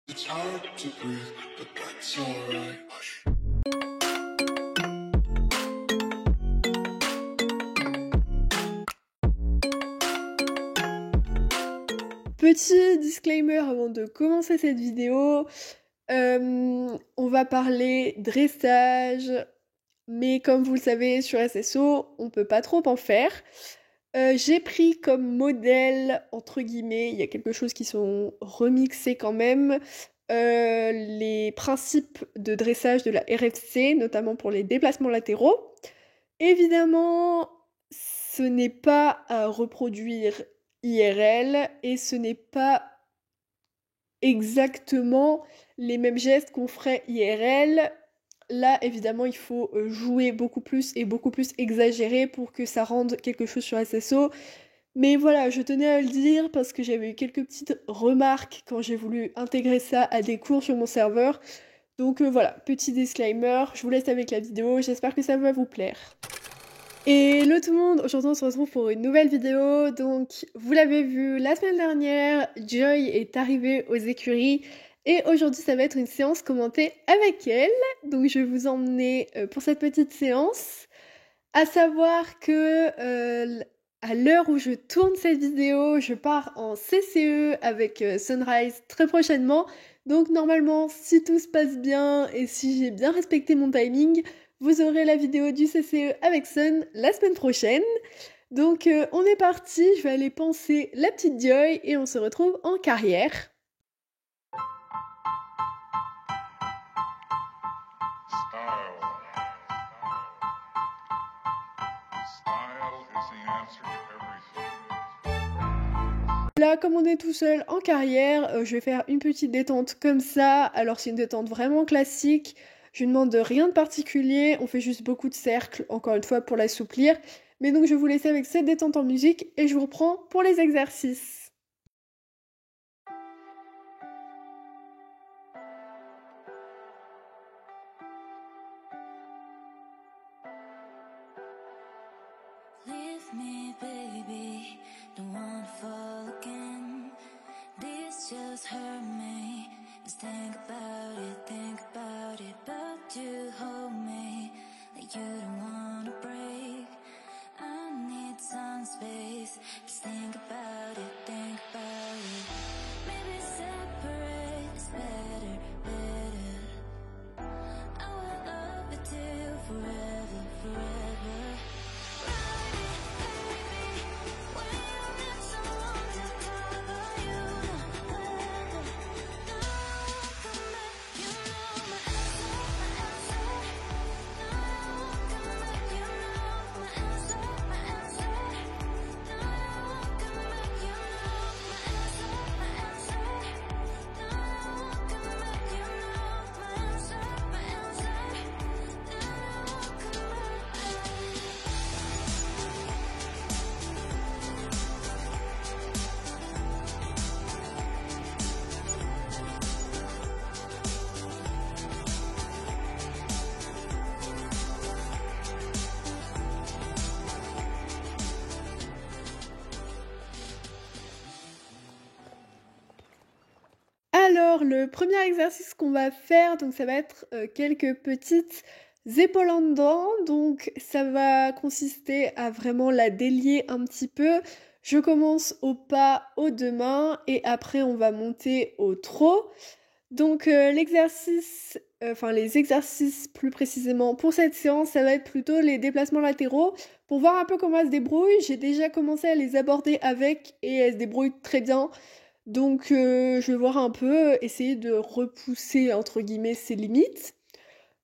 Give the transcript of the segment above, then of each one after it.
It's hard to breathe, but that's alright. Petit disclaimer avant de commencer cette vidéo, on va parler dressage, mais comme vous le savez sur SSO, on peut pas trop en faire. J'ai pris comme modèle, entre guillemets, il y a quelque chose qui sont remixés quand même, les principes de dressage de la RFC, notamment pour les déplacements latéraux. Évidemment, ce n'est pas à reproduire IRL et ce n'est pas exactement les mêmes gestes qu'on ferait IRL. Là, évidemment, il faut jouer beaucoup plus et beaucoup plus exagéré pour que ça rende quelque chose sur SSO. Mais voilà, je tenais à le dire parce que j'avais eu quelques petites remarques quand j'ai voulu intégrer ça à des cours sur mon serveur. Donc voilà, petit disclaimer, je vous laisse avec la vidéo, j'espère que ça va vous plaire. Et hello tout le monde, aujourd'hui on se retrouve pour une nouvelle vidéo. Donc vous l'avez vu la semaine dernière, Joy est arrivée aux écuries et aujourd'hui ça va être une séance commentée avec elle. Donc je vais vous emmener pour cette petite séance. À savoir que à l'heure où je tourne cette vidéo, je pars en CCE avec Sunrise très prochainement. Donc normalement, si tout se passe bien et si j'ai bien respecté mon timing, vous aurez la vidéo du CCE avec Sun la semaine prochaine. Donc on est parti, je vais aller panser la petite Joy et on se retrouve en carrière. Là, comme on est tout seul en carrière, je vais faire une petite détente comme ça. Alors c'est une détente vraiment classique. Je ne demande rien de particulier. On fait juste beaucoup de cercles, encore une fois, pour l'assouplir. Mais donc je vais vous laisser avec cette détente en musique et je vous reprends pour les exercices. Leave me, baby, don't wanna fall again. This just hurt me. Just think about it, but you hold me like you don't wanna break. I need some space. Just think about it, maybe separate is better, better. I will love you till forever, forever. Alors, le premier exercice qu'on va faire, donc ça va être quelques petites épaules en dedans. Donc, ça va consister à vraiment la délier un petit peu. Je commence au pas aux deux mains et après on va monter au trot. Donc, l'exercice, enfin les exercices plus précisément pour cette séance, ça va être plutôt les déplacements latéraux. Pour voir un peu comment elle se débrouille, j'ai déjà commencé à les aborder avec et elle se débrouille très bien. Donc je vais voir un peu, essayer de repousser entre guillemets ses limites.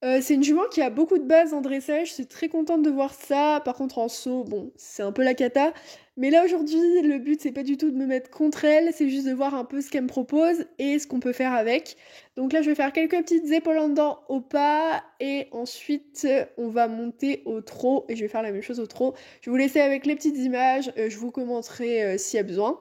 C'est une jument qui a beaucoup de bases en dressage, je suis très contente de voir ça. Par contre en saut, bon, c'est un peu la cata. Mais là aujourd'hui, le but c'est pas du tout de me mettre contre elle, c'est juste de voir un peu ce qu'elle me propose et ce qu'on peut faire avec. Donc là je vais faire quelques petites épaules en dedans au pas et ensuite on va monter au trot et je vais faire la même chose au trot. Je vais vous laisser avec les petites images, je vous commenterai s'il y a besoin.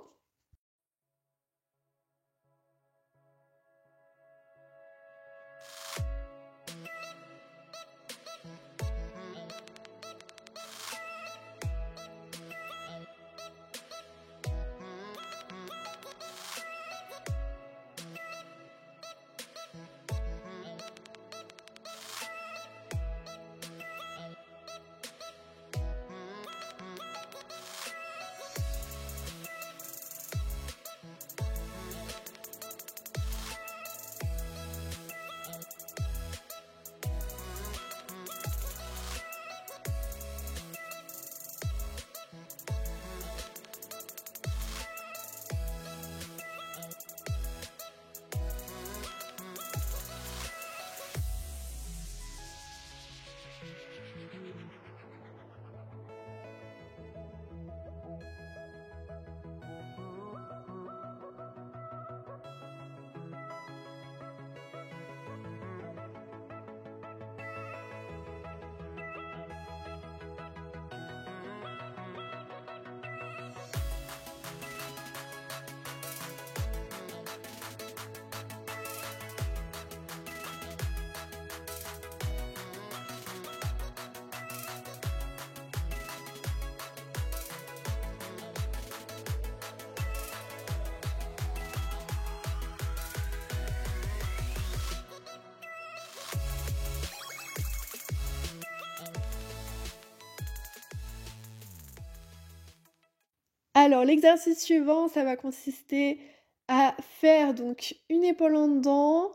Alors l'exercice suivant, ça va consister à faire donc une épaule en dedans,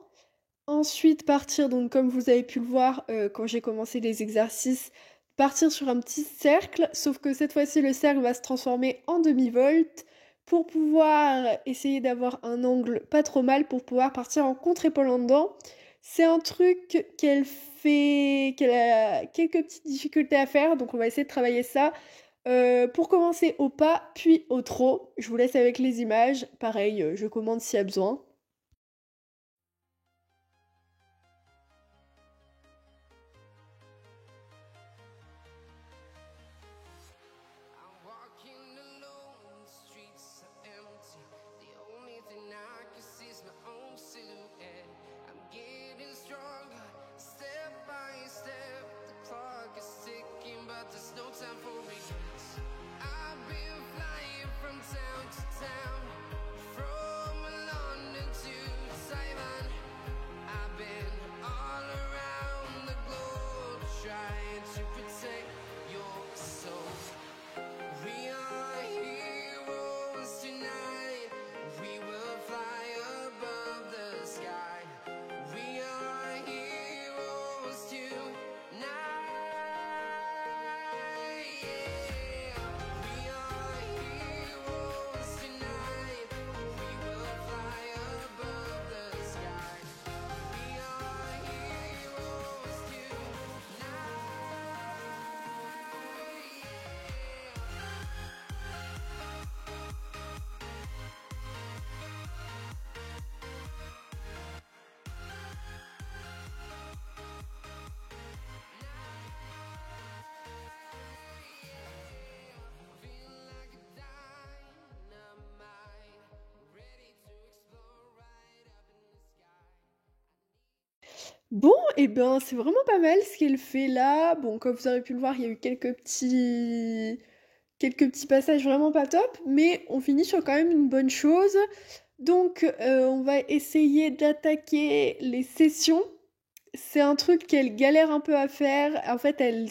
ensuite partir donc comme vous avez pu le voir, quand j'ai commencé les exercices, partir sur un petit cercle, sauf que cette fois-ci le cercle va se transformer en demi-volte pour pouvoir essayer d'avoir un angle pas trop mal pour pouvoir partir en contre-épaule en dedans. C'est un truc qu'elle a quelques petites difficultés à faire, donc on va essayer de travailler ça. Pour commencer au pas, puis au trot. Je vous laisse avec les images. Pareil, je commande s'il y a besoin. I'm walking alone, the streets are empty. The only thing I can see is my own silhouette. I'm getting stronger, step by step. The clock is ticking, but there's no time for regrets. I've been flying from town to town, from London to Taiwan. I've been all around the globe trying to protect your soul. We are heroes tonight. We will fly above the sky. We are heroes tonight. Yeah. We are heroes tonight. We will fly above the sky. We are heroes tonight. Yeah. Feel like a dynamite, ready to explore right up in the sky. Bon, et ben c'est vraiment pas mal ce qu'elle fait là. Bon, comme vous avez pu le voir, il y a eu quelques petits passages vraiment pas top, mais on finit sur quand même une bonne chose. Donc, on va essayer d'attaquer les sessions. C'est un truc qu'elle galère un peu à faire. En fait, elle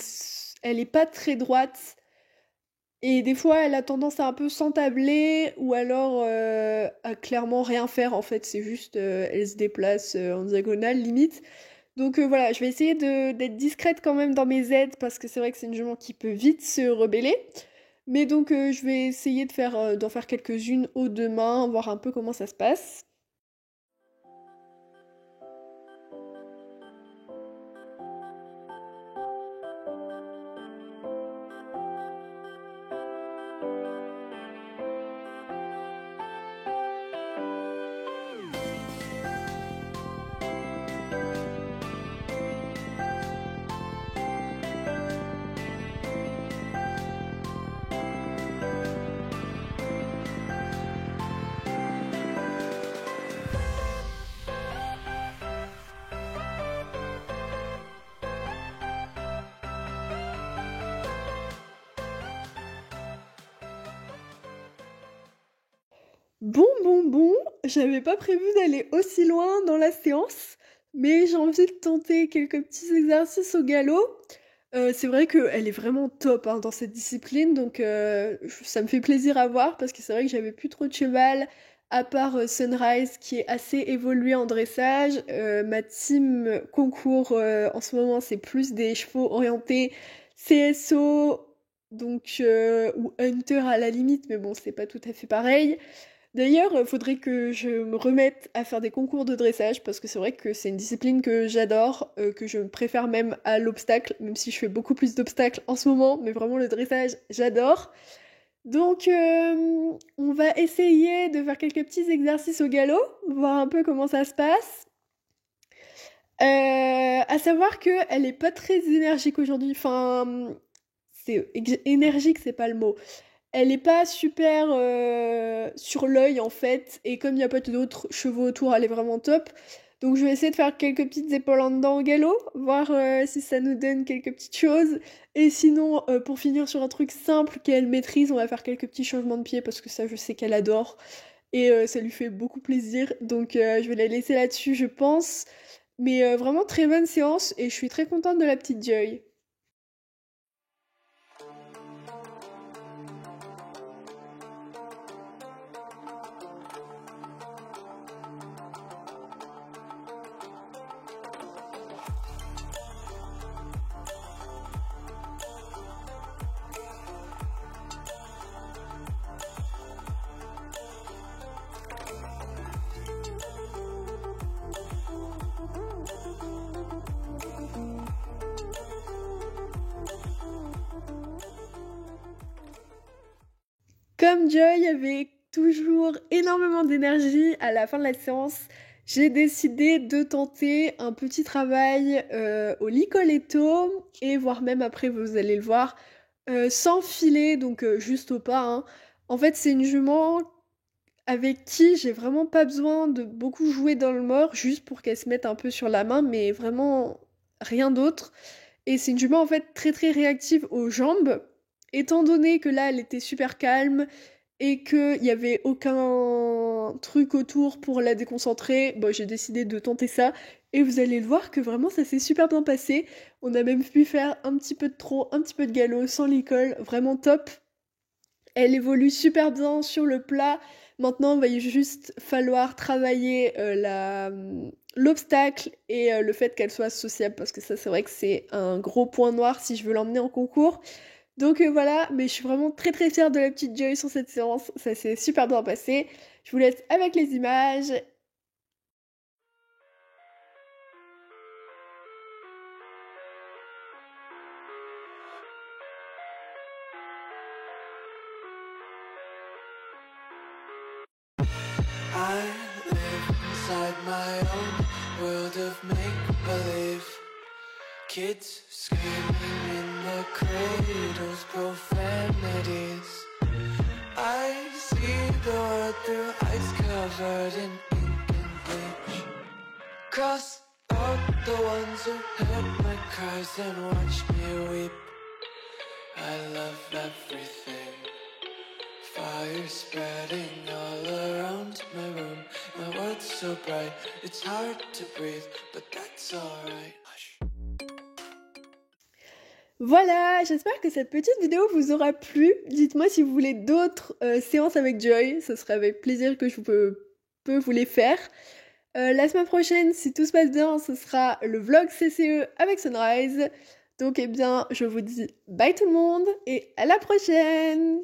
est pas très droite. Et des fois, elle a tendance à un peu s'entabler ou alors à clairement rien faire. En fait, c'est juste, elle se déplace en diagonale, limite. Donc voilà, je vais essayer d'être discrète quand même dans mes aides parce que c'est vrai que c'est une jument qui peut vite se rebeller. Mais donc, je vais essayer d'en faire quelques-unes aux deux mains, voir un peu comment ça se passe. Bon, j'avais pas prévu d'aller aussi loin dans la séance, mais j'ai envie de tenter quelques petits exercices au galop. C'est vrai qu'elle est vraiment top hein, dans cette discipline, donc ça me fait plaisir à voir parce que c'est vrai que j'avais plus trop de cheval, à part Sunrise qui est assez évolué en dressage. Ma team concours en ce moment, c'est plus des chevaux orientés CSO, donc ou Hunter à la limite, mais bon, c'est pas tout à fait pareil. D'ailleurs, faudrait que je me remette à faire des concours de dressage parce que c'est vrai que c'est une discipline que j'adore, que je préfère même à l'obstacle, même si je fais beaucoup plus d'obstacles en ce moment, mais vraiment le dressage, j'adore. Donc, on va essayer de faire quelques petits exercices au galop, voir un peu comment ça se passe. À savoir qu'elle est pas très énergique aujourd'hui, enfin, énergique, c'est pas le mot. Elle est pas super sur l'œil en fait, et comme il n'y a pas d'autres chevaux autour, elle est vraiment top. Donc je vais essayer de faire quelques petites épaules en dedans au galop, voir si ça nous donne quelques petites choses. Et sinon, pour finir sur un truc simple qu'elle maîtrise, on va faire quelques petits changements de pied parce que ça je sais qu'elle adore. Et ça lui fait beaucoup plaisir. Donc je vais la laisser là-dessus je pense. Mais vraiment très bonne séance et je suis très contente de la petite Joy. Comme Joy avait toujours énormément d'énergie à la fin de la séance, j'ai décidé de tenter un petit travail au Licoletto et voire même après, vous allez le voir, sans filet, donc juste au pas, hein. En fait, c'est une jument avec qui j'ai vraiment pas besoin de beaucoup jouer dans le mort, juste pour qu'elle se mette un peu sur la main, mais vraiment rien d'autre. Et c'est une jument en fait très très réactive aux jambes. Étant donné que là elle était super calme et qu'il n'y avait aucun truc autour pour la déconcentrer, bon, j'ai décidé de tenter ça. Et vous allez le voir que vraiment ça s'est super bien passé. On a même pu faire un petit peu de trot, un petit peu de galop sans l'école, vraiment top. Elle évolue super bien sur le plat. Maintenant, il va juste falloir travailler l'obstacle et le fait qu'elle soit sociable, parce que ça, c'est vrai que c'est un gros point noir si je veux l'emmener en concours. Donc voilà, mais je suis vraiment très très fière de la petite Joy sur cette séance. Ça s'est super bien passé. Je vous laisse avec les images. I live inside my own world of make-believe. Kids screaming in the cradles, profanities. I see the world through ice covered in ink and bleach. Cross out the ones who heard my cries and watched me weep. I love everything. Fire spreading all around my room. My world's so bright, it's hard to breathe, but that's alright. Hush. Voilà, j'espère que cette petite vidéo vous aura plu. Dites-moi si vous voulez d'autres séances avec Joy, ce serait avec plaisir que je peux vous les faire. La semaine prochaine, si tout se passe bien, ce sera le vlog CCE avec Sunrise. Donc eh bien, je vous dis bye tout le monde et à la prochaine!